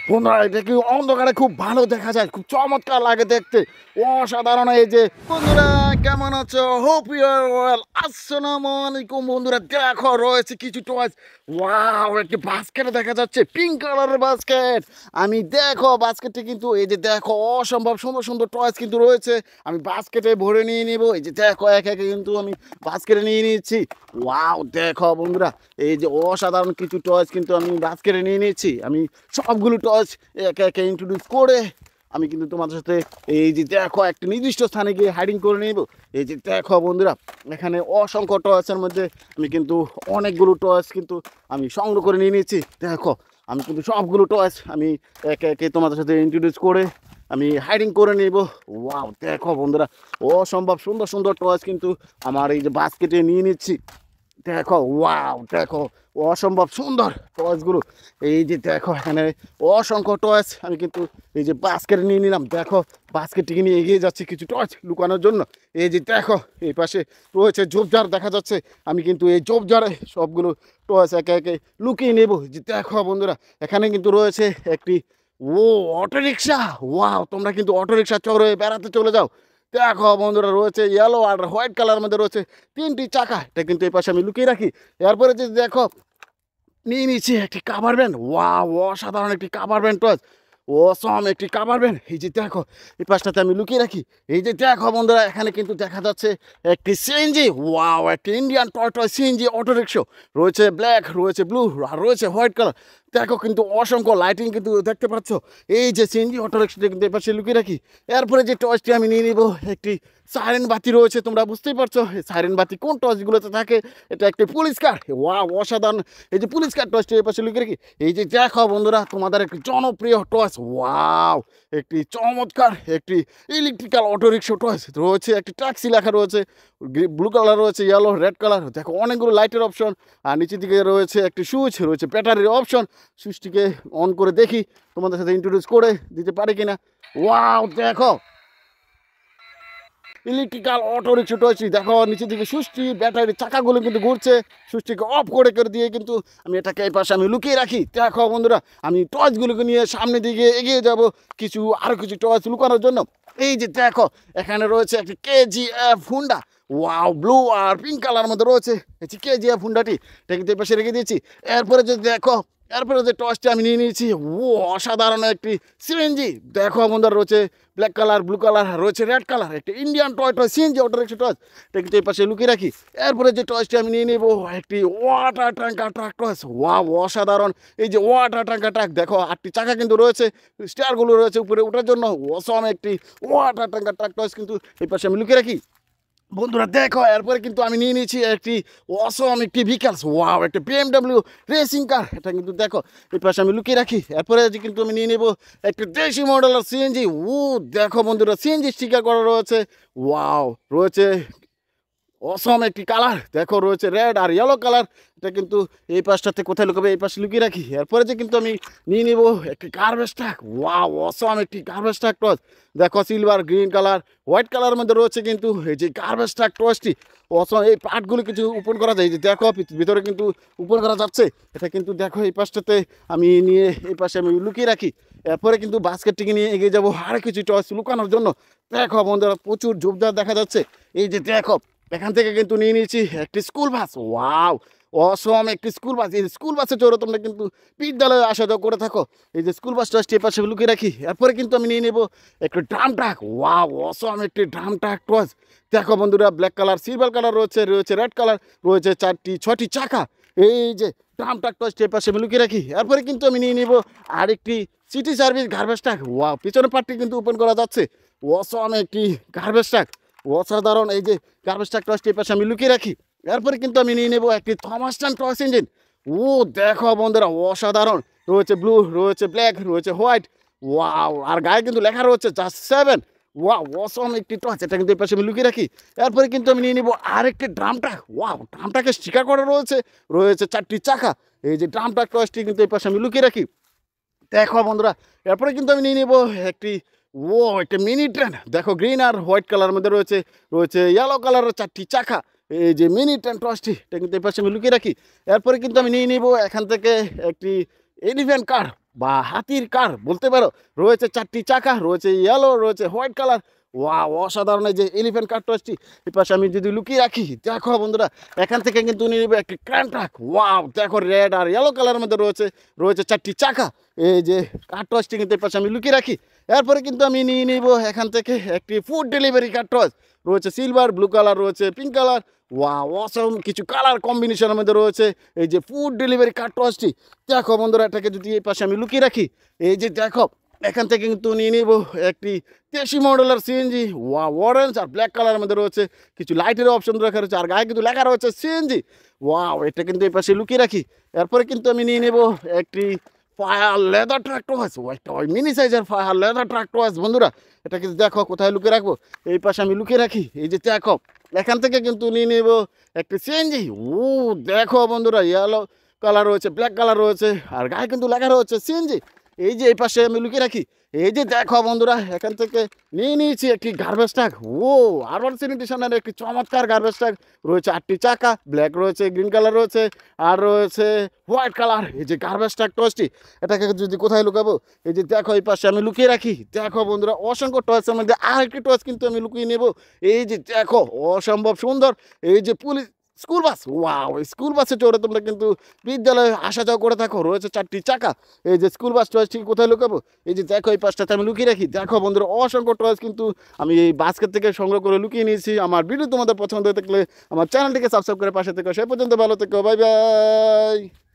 বন্ধুরা এটা কি অন্ধকারে খুব ভালো দেখা যায়, খুব চমৎকার লাগে দেখতে, অসাধারণ। এই যে বন্ধুরা কেমন আছো, হোপ ইউ আর ওয়েল। আসসালামু আলাইকুম বন্ধুরা, দেখো রয়েছে কিছু টয়েস। ওয়াও, একটি বাস্কেট দেখা যাচ্ছে, পিঙ্ক কালারের বাস্কেট। আমি দেখো বাস্কেটে কিন্তু এই যে দেখো অসম্ভব সুন্দর সুন্দর টয়েস কিন্তু রয়েছে। আমি বাস্কেটে ভরে নিয়ে নিব। এই যে দেখো একে একে কিন্তু আমি বাস্কেটে নিয়ে নিচ্ছি। ওয়াও দেখো বন্ধুরা, এই যে অসাধারণ কিছু টয়েস কিন্তু আমি বাস্কেটে নিয়ে নিচ্ছি। আমি সবগুলো টয়েস একে একে ইন্ট্রোডিউস করে আমি কিন্তু তোমাদের সাথে এই যে দেখো একটা নির্দিষ্ট স্থানে গিয়ে হাইডিং করে নেব। এই যে দেখো বন্ধুরা, এখানে অসংখ্য টয়েসের মধ্যে আমি কিন্তু অনেকগুলো টয়েস কিন্তু আমি সংগ্রহ করে নিয়ে নিয়েছি। দেখো আমি কিন্তু সবগুলো টয়েস আমি একে একে তোমাদের সাথে ইন্ট্রোডিউস করে আমি হাইডিং করে নেব। ওয়াও দেখো বন্ধুরা, অসম্ভব সুন্দর সুন্দর টয়েস কিন্তু আমার এই যে বাস্কেটে নিয়ে নিচ্ছি। দেখো ওয়াও দেখো অসম্ভব সুন্দর টয়েসগুলো। এই যে দেখো এখানে অসংখ্য টয়েস আমি কিন্তু এই যে বাস্কেটে নিয়ে নিলাম। দেখো বাস্কেটটিকে নিয়ে এগিয়ে যাচ্ছি কিছু টয়েস লুকানোর জন্য। এই যে দেখো এই পাশে রয়েছে ঝোপঝাড় দেখা যাচ্ছে, আমি কিন্তু এই ঝোপঝাড়ে সবগুলো টয়েস একে একে লুকিয়ে নেব। যে দেখো বন্ধুরা, এখানে কিন্তু রয়েছে একটি ও অটোরিকশা। ওয়াও, তোমরা কিন্তু অটোরিকশা চড়ে বেড়াতে চলে যাও। দেখো বন্ধুরা, রয়েছে ইয়েলো আর হোয়াইট কালার মধ্যে রয়েছে তিনটি চাকা, এটা কিন্তু এই পাশে আমি লুকিয়ে রাখি। এরপরে যে দেখো নিয়ে নিচ্ছি একটি কাভার ভ্যান। ওয়াও, অসাধারণ একটি কাভার ভ্যান টয়েস, অসম একটি কাভার ভ্যান। এই যে দেখো এই পাশটাতে আমি লুকিয়ে রাখি। এই যে দেখো বন্ধুরা, এখানে কিন্তু দেখা যাচ্ছে একটি সিএনজি। ওয়াও, একটি Indian toy toy CNG auto rickshaw রয়েছে, ব্ল্যাক রয়েছে, ব্লু আর রয়েছে হোয়াইট কালার। দেখো কিন্তু অসংখ্য লাইটিং কিন্তু দেখতে পাচ্ছ। এই যে সিএনজি অটো রিক্সাটা কিন্তু এপাশে লুকিয়ে রাখি। এরপরে যে টর্চটি আমি নিয়ে নিব, একটি সাইরেন বাতি রয়েছে, তোমরা বুঝতেই পারছো সাইরেন বাতি কোন টর্চগুলোতে থাকে। এটা একটি পুলিশ কার। ওয়াও অসাধারণ, এই যে পুলিশ কার টর্চটি এপাশে লুকিয়ে রাখি। এই যে দেখো বন্ধুরা, তোমাদের একটি জনপ্রিয় টর্চ। ওয়াও, একটি চমৎকার একটি ইলেকট্রিক্যাল অটো রিক্সা টর্চ রয়েছে, একটি ট্যাক্সি লেখা রয়েছে, ব্লু কালার রয়েছে, ইয়েলো, রেড কালার। দেখো অনেকগুলো লাইটের অপশন, আর নিচের দিকে রয়েছে একটি সুইচ, রয়েছে ব্যাটারির অপশন। সুইচটিকে অন করে দেখি তোমাদের সাথে ইন্ট্রোডিউস করে দিতে পারি কিনা। ওয়াও দেখো ইলেকট্রিক্যাল অটো রিক্সা টয়েছি। দেখো নিচের দিকে সুইচটি, ব্যাটারির চাকাগুলো কিন্তু ঘুরছে। সুইচটিকে অফ করে করে দিয়ে কিন্তু আমি এটাকে এই পাশে আমি লুকিয়ে রাখি। দেখো বন্ধুরা, আমি টর্চগুলোকে নিয়ে সামনের দিকে এগিয়ে যাব কিছু আরও কিছু টর্চ লুকানোর জন্য। এই যে দেখো এখানে রয়েছে একটি কেজিএফ হুন্ডা। ওয়াও, ব্লু আর পিঙ্ক কালার মধ্যে রয়েছে এই যে কেজিএফ হুন্ডাটি, এটা কিন্তু এই পাশে রেখে দিয়েছি। এরপরে যে দেখো, এরপরে যে টর্চটি আমি নিয়ে নিয়েছি, ও অসাধারণ একটি সিএনজি। দেখো বন্ধুরা, রয়েছে ব্ল্যাক কালার, ব্লু কালার, রয়েছে রেড কালার, একটা Indian toy toy CNG auto rickshaw torch, এটা কিন্তু এই পাশে লুকিয়ে রাখি। এরপরে যে টর্চটি আমি নিয়ে নেব, একটি water tanker truck torch. Wow অসাধারণ, এই যে ওয়াটার ট্যাঙ্কার ট্রাক। দেখো 8টি চাকা কিন্তু রয়েছে, স্টারগুলো রয়েছে উপরে ওঠার জন্য। অসম একটি ওয়াটার ট্যাঙ্কার ট্রাক টর্চ কিন্তু এই পাশে আমি লুকিয়ে রাখি। বন্ধুরা দেখো এরপরে কিন্তু আমি নিয়ে নিয়েছি একটি অসম একটি ভিকালস। ওয়াও, একটা বিএমডব্লিউ রেসিং কার, এটা কিন্তু দেখো এই পাশে আমি লুকিয়ে রাখি। এরপরে কিন্তু আমি নিয়ে নেব একটা দেশি মডেলের সিএনজি। ও দেখো বন্ধুরা, সিএনজি স্টিকার করা রয়েছে। ওয়াও, রয়েছে অসম একটি কালার। দেখো রয়েছে রেড আর ইয়েলো কালার, এটা কিন্তু এই পাশটাতে কোথায় লুকাবে, এই পাশে লুকিয়ে রাখি। এরপরে যে কিন্তু আমি নিয়ে নিব একটি গার্বেজ ট্রাক। ওয়াও অসম একটি গার্বেজ ট্রাক টস। দেখো silver, green colour, white colour মধ্যে রয়েছে কিন্তু এই যে গার্বেজ ট্রাক টসটি অসম। এই পার্টগুলো কিছু ওপেন করা যায়, যে দেখো ভিতরে কিন্তু ওপেন করা যাচ্ছে। এটা কিন্তু দেখো এই পাশটাতে আমি নিয়ে এই পাশে আমি লুকিয়ে রাখি। এরপরে কিন্তু বাস্কেটটিকে নিয়ে এগিয়ে যাবো আরও কিছু টস লুকানোর জন্য। দেখো বন্ধুরা, প্রচুর ঝোপঝাড় দেখা যাচ্ছে। এই যে দেখো এখান থেকে কিন্তু নিয়ে নিয়েছি একটি স্কুল বাস। ওয়াও অসম একটি স্কুল বাস। এই স্কুল বাসে চড়ে তোমরা কিন্তু বিদ্যালয়ে আসা যাওয়া করে থাকো। এই যে স্কুল বাসটা স্টেপ পাশে লুকিয়ে রাখি। এরপরে কিন্তু আমি নিয়ে নেব একটি ড্রাম ট্রাক। ওয়াও অসম একটি ড্রাম ট্রাক টস। দেখো বন্ধুরা, ব্ল্যাক কালার, সিলভার কালার রয়েছে, রয়েছে রেড কালার, রয়েছে 6টি চাকা। এই যে ড্রাম ট্রাকটা স্টেপ পাশে আমি লুকিয়ে রাখি। এরপরে কিন্তু আমি নিয়ে নেব আরেকটি city service garbage truck. Wow, পিছনের পার্টটি কিন্তু ওপেন করা যাচ্ছে। অসম একটি গার্বেজ ট্রাক, অসাধারণ। এই যে গার্বেজ ট্রাক টসটি পাশে আমি লুকিয়ে রাখি। এরপরে কিন্তু আমি নিয়ে নেব একটি থমাসটন টস ইঞ্জিন। ও দেখো বন্ধুরা, অসাধারণ। রয়েছে ব্লু, রয়েছে ব্ল্যাক, রয়েছে হোয়াইট। ওয়াও, আর গায়ে কিন্তু লেখা রয়েছে জাস্ট 7। ওয়াও অসম একটি টস, এটা কিন্তু এই পাশে আমি লুকিয়ে রাখি। এরপরে কিন্তু আমি নিয়ে নেব আরেকটি ড্রাম ট্রাক। ওয়াও, ড্রাম ট্রাকে স্টিকার করা রয়েছে, রয়েছে 4টি চাকা। এই যে ড্রাম ট্রাক টসটি কিন্তু এই পাশে আমি লুকিয়ে রাখি। দেখো বন্ধুরা, এরপরে কিন্তু আমি নিয়ে নেব একটি একটা মিনি ট্রেন। দেখো গ্রিন আর হোয়াইট কালার মধ্যে রয়েছে, রয়েছে ইয়েলো কালারের 4টি চাকা। এই যে মিনি ট্রেন টসটি, এটা কিন্তু এই পাশে আমি লুকিয়ে রাখি। এরপরে কিন্তু আমি নিয়ে নেব এখান থেকে একটি এলিফ্যান্ট কার। বা হাতির কার বলতে পারো। রয়েছে 4টি চাকা, রয়েছে ইয়েলো, রয়েছে হোয়াইট কালার। ওয়াও, অসাধারণ এই যে এলিফ্যান্ট কার টসটি। এই পাশে আমি যদি লুকিয়ে রাখি, দেখো বন্ধুরা এখান থেকে কিন্তু নিয়ে নেবে একটি ক্র্যান ট্রাক। ওয়াও, দেখো রেড আর ইয়েলো কালারের মধ্যে রয়েছে 4টি চাকা। এই যে কার টসটি কিন্তু এই পাশে আমি লুকিয়ে রাখি। এরপরে কিন্তু আমি নিয়ে নিব এখান থেকে একটি ফুড ডেলিভারি কার টস। রয়েছে সিলভার, ব্লু কালার, রয়েছে পিঙ্ক কালার। ওয়াও, অসম কিছু কালার কম্বিনেশনের মধ্যে রয়েছে এই যে ফুড ডেলিভারি কার টসটি। দেখো বন্ধুরা এটাকে যদি এই পাশে আমি লুকিয়ে রাখি, এই যে দেখো এখান থেকে কিন্তু নিয়ে নিব একটি 83 মডেলের সিএনজি। অরেঞ্জ আর ব্ল্যাক কালারের মধ্যে রয়েছে কিছু লাইটের অপশন রাখা রয়েছে, আর গায়ে কিন্তু লেখা রয়েছে সিএনজি। ওয়াও, এটা কিন্তু এই পাশে লুকিয়ে রাখি। এরপরে কিন্তু আমি নিয়ে নেব একটি ফায়ার লেদার ট্রাক্টর আছে, একটা ওই মিনি সাইজের ফায়ার লেদার ট্রাক্টর আছে বন্ধুরা। এটা কিন্তু দেখো কোথায় লুকিয়ে রাখবো, এই পাশে আমি লুকিয়ে রাখি। এই যে দেখো এখান থেকে কিন্তু নিয়ে নেব একটি সিএনজি। ও দেখো বন্ধুরা, ইয়েলো কালার রয়েছে, ব্ল্যাক কালার রয়েছে, আর গায়ে কিন্তু লেখা রয়েছে সিএনজি। এই যে এই পাশে আমি লুকিয়ে রাখি। এই যে দেখো বন্ধুরা এখান থেকে নিয়ে নিয়েছি একটি গার্বেজ ট্রাক। ও, আরবান স্যানিটেশনের একটি চমৎকার গার্বেজ ট্রাক। রয়েছে 8টি চাকা, ব্ল্যাক রয়েছে, গ্রিন কালার রয়েছে, আর রয়েছে হোয়াইট কালার। এই যে গার্বেজ ট্রাক টসটি, এটাকে যদি কোথায় লুকাবো, এই যে দেখো এই পাশে আমি লুকিয়ে রাখি। দেখো বন্ধুরা অসংখ্য টসের মধ্যে আরেকটি টস কিন্তু আমি লুকিয়ে নেব। এই যে দেখো অসম্ভব সুন্দর এই যে police school bus. Wow, school বাসে চড়ে তোমরা কিন্তু বিদ্যালয়ে আসা যাওয়া করে থাকো। রয়েছে 4টি চাকা। এই যে স্কুল বাস টয়েস ঠিক কোথায় লুকাবো, এই যে দেখো এই পাশটাতে আমি লুকিয়ে রাখি। দেখো বন্ধুরা অসংখ্য টয়েস কিন্তু আমি এই বাস্কেট থেকে সংগ্রহ করে লুকিয়ে নিয়েছি। আমার ভিডিও তোমাদের পছন্দ হয়ে থাকলে আমার চ্যানেলটিকে সাবস্ক্রাইব করে পাশে থেকো। সে পর্যন্ত ভালো থেকো, বাই বাই।